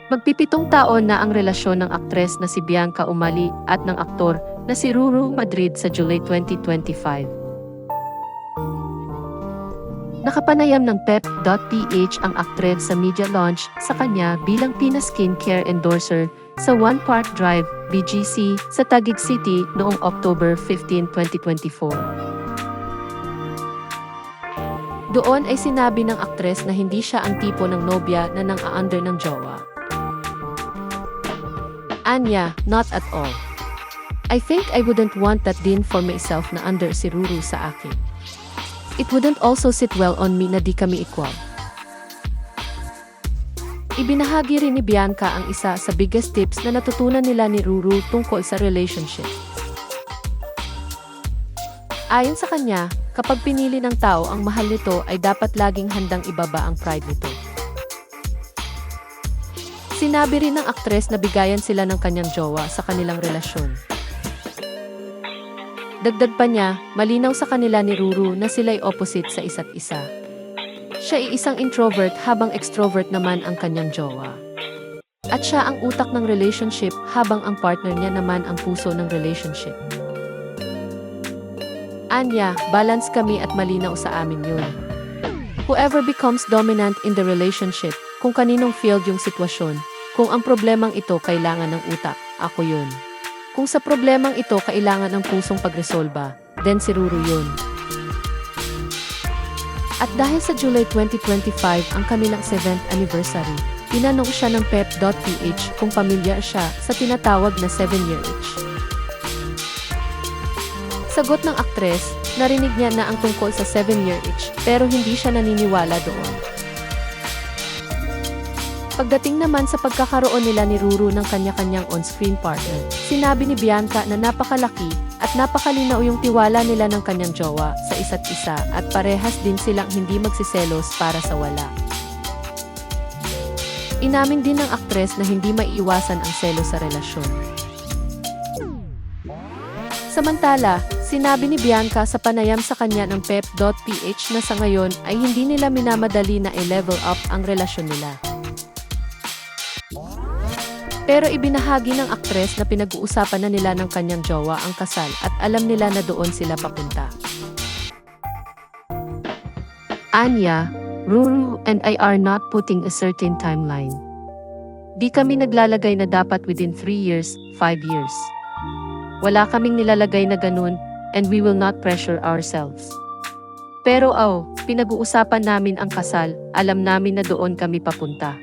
Magpipitong taon na ang relasyon ng aktres na si Bianca Umali at ng aktor na si Ruru Madrid sa July 2025. Nakapanayam ng Pep.ph ang aktres sa media launch sa kanya bilang Pina Skincare endorser sa One Park Drive, BGC, sa Taguig City noong October 15, 2024. Doon ay sinabi ng aktres na hindi siya ang tipo ng nobya na nang-a-under ng jowa. Anya, not at all. I think I wouldn't want that din for myself na under si Ruru sa akin. It wouldn't also sit well on me na di kami equal. Ibinahagi rin ni Bianca ang isa sa biggest tips na natutunan nila ni Ruru tungkol sa relationship. Ayon sa kanya, kapag pinili ng tao ang mahal nito ay dapat laging handang ibaba ang pride nito. Sinabi rin ng aktres na bigayan sila ng kanyang jowa sa kanilang relasyon. Dagdag pa niya, malinaw sa kanila ni Ruru na sila'y opposite sa isa't isa. Siya ay isang introvert habang extrovert naman ang kanyang jowa. At siya ang utak ng relationship habang ang partner niya naman ang puso ng relationship. Anya, balance kami at malinaw sa amin yun. Whoever becomes dominant in the relationship, kung kaninong field yung sitwasyon, kung ang problemang ito kailangan ng utak, ako yun. Kung sa problemang ito kailangan ng pusong pagresolba, then si Ruru yun. At dahil sa July 2025 ang kanilang 7th anniversary, tinanong siya ng Pep.ph kung pamilyar siya sa tinatawag na 7-year itch. Sagot ng aktres, narinig niya na ang tungkol sa 7-year itch pero hindi siya naniniwala doon. Pagdating naman sa pagkakaroon nila ni Ruru ng kanya-kanyang on-screen partner, sinabi ni Bianca na napakalaki at napakalinaw yung tiwala nila ng kanyang jowa sa isa't isa at parehas din silang hindi magsiselos para sa wala. Inamin din ng aktres na hindi maiiwasan ang selos sa relasyon. Samantala, sinabi ni Bianca sa panayam sa kanya ng Pep.ph na sa ngayon ay hindi nila minamadali na i-level up ang relasyon nila. Pero ibinahagi ng aktres na pinag-uusapan na nila ng kanyang jowa ang kasal at alam nila na doon sila papunta. Anya, Ruru and I are not putting a certain timeline. Di kami naglalagay na dapat within 3 years, 5 years. Wala kaming nilalagay na ganun and we will not pressure ourselves. Pero pinag-uusapan namin ang kasal, alam namin na doon kami papunta.